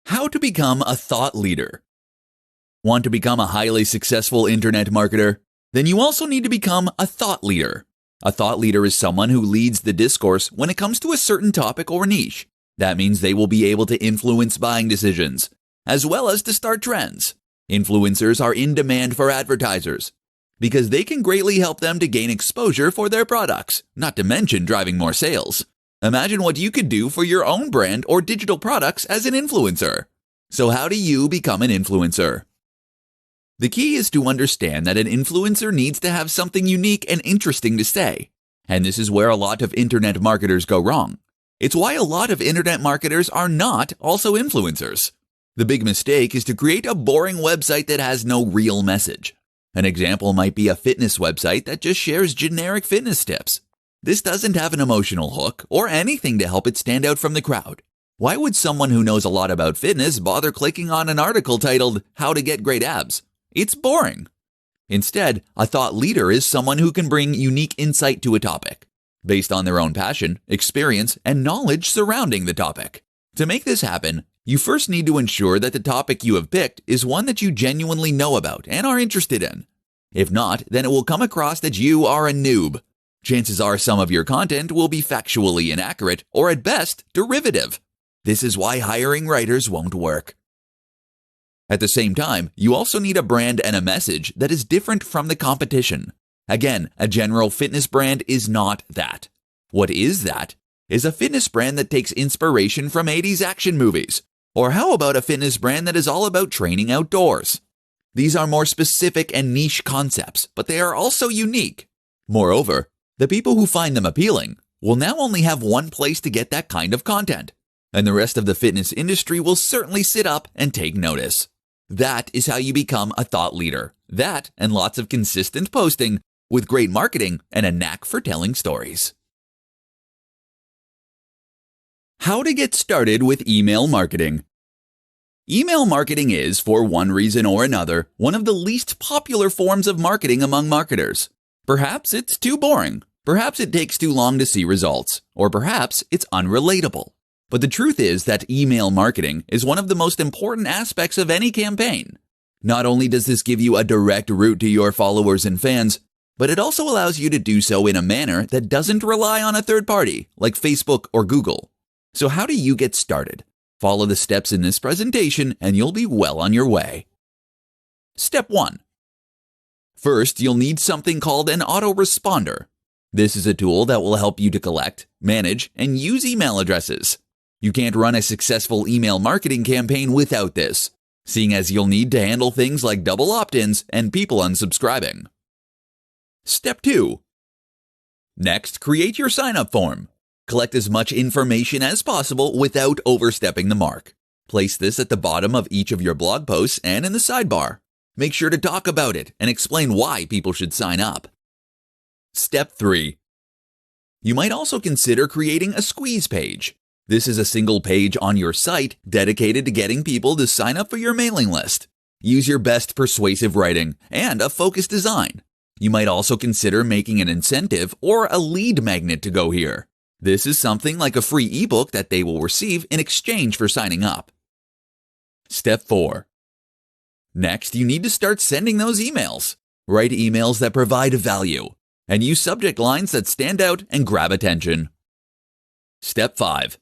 How to become a thought leader. Want to become a highly successful internet marketer? Then you also need to become a thought leader. A thought leader is someone who leads the discourse when it comes to a certain topic or niche. That means they will be able to influence buying decisions, as well as to start trends. Influencers are in demand for advertisers because they can greatly help them to gain exposure for their products, not to mention driving more sales. Imagine what you could do for your own brand or digital products as an influencer. So how do you become an influencer? The key is to understand that an influencer needs to have something unique and interesting to say. And this is where a lot of internet marketers go wrong. It's why a lot of internet marketers are not also influencers. The big mistake is to create a boring website that has no real message. An example might be a fitness website that just shares generic fitness tips. This doesn't have an emotional hook or anything to help it stand out from the crowd. Why would someone who knows a lot about fitness bother clicking on an article titled, "How to Get Great Abs"? It's boring. Instead, a thought leader is someone who can bring unique insight to a topic, based on their own passion, experience, and knowledge surrounding the topic. To make this happen, you first need to ensure that the topic you have picked is one that you genuinely know about and are interested in. If not, then it will come across that you are a noob. Chances are some of your content will be factually inaccurate or at best derivative. This is why hiring writers won't work. At the same time, you also need a brand and a message that is different from the competition. Again, a general fitness brand is not that. What is that? Is a fitness brand that takes inspiration from 80s action movies. Or how about a fitness brand that is all about training outdoors? These are more specific and niche concepts, but they are also unique. Moreover, the people who find them appealing will now only have one place to get that kind of content, and the rest of the fitness industry will certainly sit up and take notice. That is how you become a thought leader. That and lots of consistent posting with great marketing and a knack for telling stories. How to get started with email marketing. Email marketing is, for one reason or another, one of the least popular forms of marketing among marketers. Perhaps it's too boring. Perhaps it takes too long to see results. Or perhaps it's unrelatable. But the truth is that email marketing is one of the most important aspects of any campaign. Not only does this give you a direct route to your followers and fans, but it also allows you to do so in a manner that doesn't rely on a third party, like Facebook or Google. So how do you get started? Follow the steps in this presentation and you'll be well on your way. Step 1. First, you'll need something called an autoresponder. This is a tool that will help you to collect, manage, and use email addresses. You can't run a successful email marketing campaign without this, seeing as you'll need to handle things like double opt-ins and people unsubscribing. Step 2. Next, create your sign-up form. Collect as much information as possible without overstepping the mark. Place this at the bottom of each of your blog posts and in the sidebar. Make sure to talk about it and explain why people should sign up. Step 3. You might also consider creating a squeeze page. This is a single page on your site dedicated to getting people to sign up for your mailing list. Use your best persuasive writing and a focused design. You might also consider making an incentive or a lead magnet to go here. This is something like a free ebook that they will receive in exchange for signing up. Step 4. Next, you need to start sending those emails. Write emails that provide value and use subject lines that stand out and grab attention. Step 5.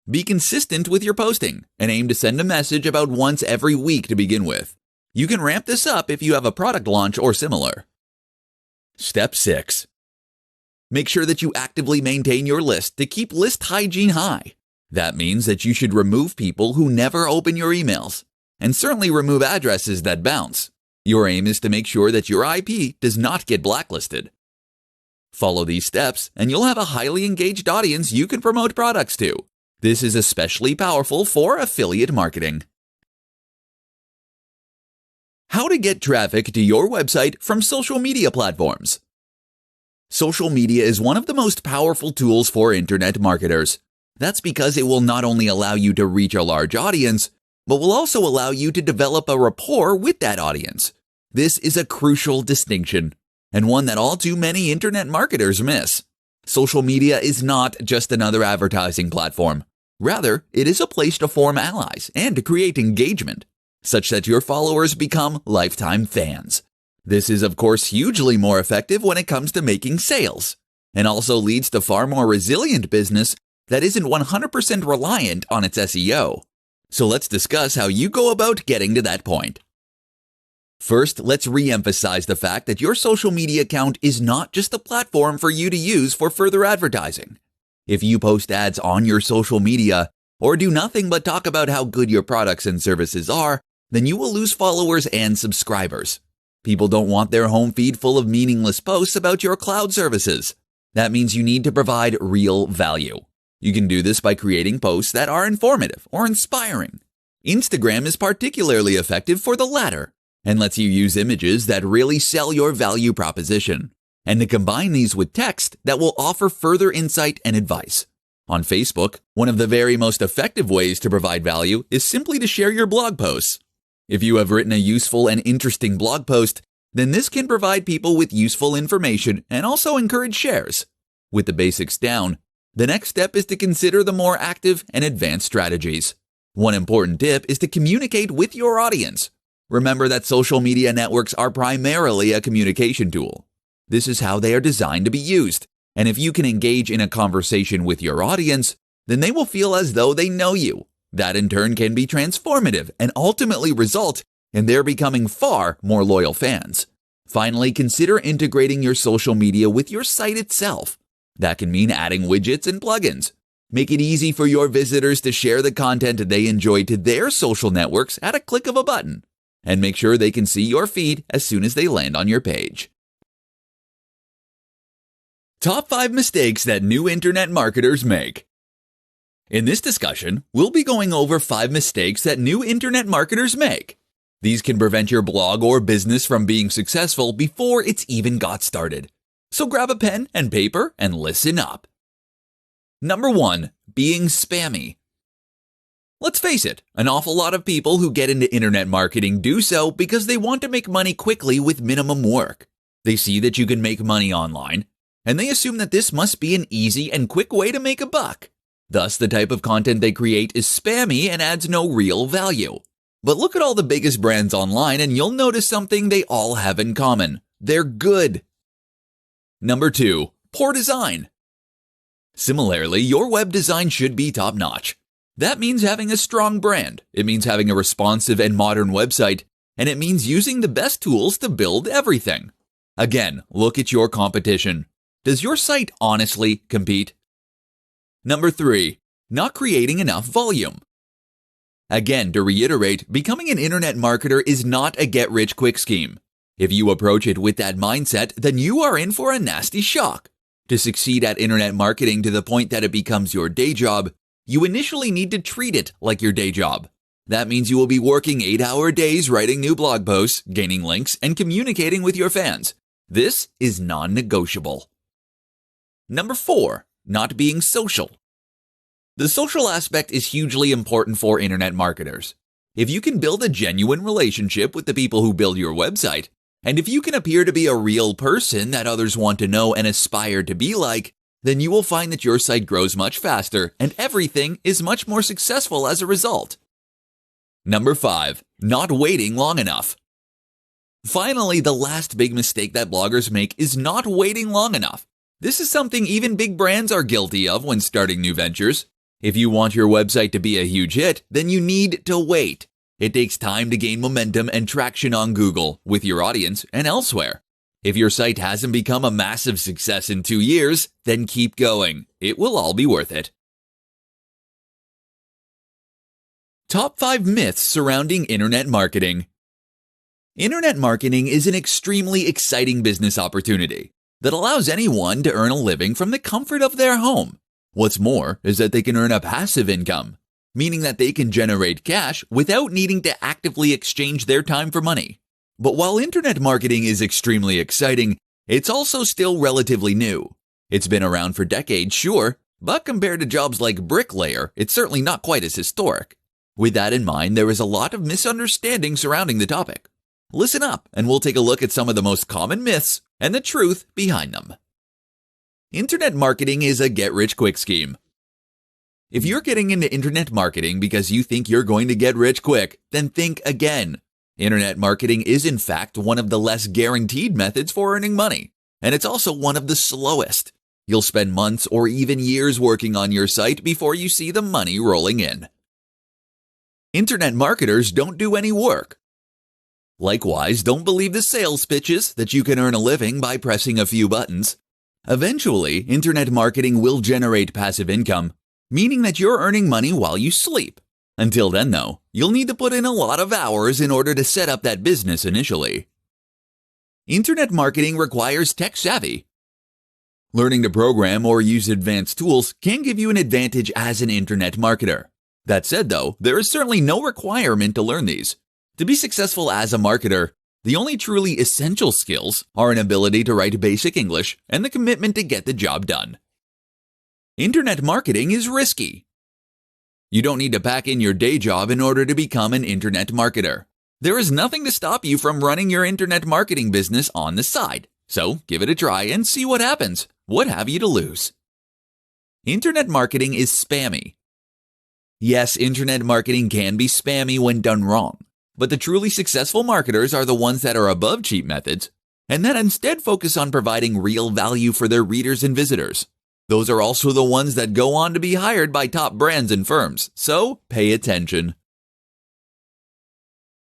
Be consistent with your posting and aim to send a message about once every week to begin with. You can ramp this up if you have a product launch or similar. Step 6. Make sure that you actively maintain your list to keep list hygiene high. That means that you should remove people who never open your emails, and certainly remove addresses that bounce. Your aim is to make sure that your IP does not get blacklisted. Follow these steps, and you'll have a highly engaged audience you can promote products to. This is especially powerful for affiliate marketing. How to get traffic to your website from social media platforms. Social media is one of the most powerful tools for internet marketers. That's because it will not only allow you to reach a large audience, but will also allow you to develop a rapport with that audience. This is a crucial distinction, and one that all too many internet marketers miss. Social media is not just another advertising platform. Rather, it is a place to form allies and to create engagement, such that your followers become lifetime fans. This is, of course, hugely more effective when it comes to making sales, and also leads to far more resilient business that isn't 100% reliant on its SEO. So let's discuss how you go about getting to that point. First, let's re-emphasize the fact that your social media account is not just a platform for you to use for further advertising. If you post ads on your social media or do nothing but talk about how good your products and services are, then you will lose followers and subscribers. People don't want their home feed full of meaningless posts about your cloud services. That means you need to provide real value. You can do this by creating posts that are informative or inspiring. Instagram is particularly effective for the latter and lets you use images that really sell your value proposition, and to combine these with text that will offer further insight and advice. On Facebook, one of the very most effective ways to provide value is simply to share your blog posts. If you have written a useful and interesting blog post, then this can provide people with useful information and also encourage shares. With the basics down, the next step is to consider the more active and advanced strategies. One important tip is to communicate with your audience. Remember that social media networks are primarily a communication tool. This is how they are designed to be used, and if you can engage in a conversation with your audience, then they will feel as though they know you. That in turn can be transformative and ultimately result in their becoming far more loyal fans. Finally, consider integrating your social media with your site itself. That can mean adding widgets and plugins. Make it easy for your visitors to share the content they enjoy to their social networks at a click of a button, and make sure they can see your feed as soon as they land on your page. Top 5 mistakes that new internet marketers make. In this discussion, we'll be going over 5 mistakes that new internet marketers make. These can prevent your blog or business from being successful before it's even got started. So grab a pen and paper and listen up. Number 1, being spammy. Let's face it, an awful lot of people who get into internet marketing do so because they want to make money quickly with minimum work. They see that you can make money online, and they assume that this must be an easy and quick way to make a buck. Thus, the type of content they create is spammy and adds no real value. But look at all the biggest brands online and you'll notice something they all have in common. They're good. Number 2, poor design. Similarly, your web design should be top-notch. That means having a strong brand. It means having a responsive and modern website, and it means using the best tools to build everything. Again, look at your competition. Does your site honestly compete? Number 3, not creating enough volume. Again, to reiterate, becoming an internet marketer is not a get-rich-quick scheme. If you approach it with that mindset, then you are in for a nasty shock. To succeed at internet marketing to the point that it becomes your day job, you initially need to treat it like your day job. That means you will be working 8-hour days writing new blog posts, gaining links, and communicating with your fans. This is non-negotiable. Number 4, not being social. The social aspect is hugely important for internet marketers. If you can build a genuine relationship with the people who build your website, and if you can appear to be a real person that others want to know and aspire to be like, then you will find that your site grows much faster and everything is much more successful as a result. Number 5, not waiting long enough. Finally, the last big mistake that bloggers make is not waiting long enough. This is something even big brands are guilty of when starting new ventures. If you want your website to be a huge hit, then you need to wait. It takes time to gain momentum and traction on Google, with your audience, and elsewhere. If your site hasn't become a massive success in 2 years, then keep going. It will all be worth it. Top 5 myths surrounding internet marketing. Internet marketing is an extremely exciting business opportunity that allows anyone to earn a living from the comfort of their home. What's more is that they can earn a passive income, meaning that they can generate cash without needing to actively exchange their time for money. But while internet marketing is extremely exciting, it's also still relatively new. It's been around for decades, sure, but compared to jobs like bricklayer, it's certainly not quite as historic. With that in mind, there is a lot of misunderstanding surrounding the topic. Listen up, and we'll take a look at some of the most common myths and the truth behind them. Internet marketing is a get-rich-quick scheme. If you're getting into internet marketing because you think you're going to get rich quick, then think again. Internet marketing is in fact one of the less guaranteed methods for earning money, and it's also one of the slowest. You'll spend months or even years working on your site before you see the money rolling in. Internet marketers don't do any work. Likewise, don't believe the sales pitches that you can earn a living by pressing a few buttons. Eventually, internet marketing will generate passive income, meaning that you're earning money while you sleep. Until then, though, you'll need to put in a lot of hours in order to set up that business initially. Internet marketing requires tech savvy. Learning to program or use advanced tools can give you an advantage as an internet marketer. That said, though, there is certainly no requirement to learn these. To be successful as a marketer, the only truly essential skills are an ability to write basic English and the commitment to get the job done. Internet marketing is risky. You don't need to pack in your day job in order to become an internet marketer. There is nothing to stop you from running your internet marketing business on the side. So give it a try and see what happens. What have you to lose? Internet marketing is spammy. Yes, internet marketing can be spammy when done wrong, but the truly successful marketers are the ones that are above cheap methods and that instead focus on providing real value for their readers and visitors. Those are also the ones that go on to be hired by top brands and firms, so pay attention.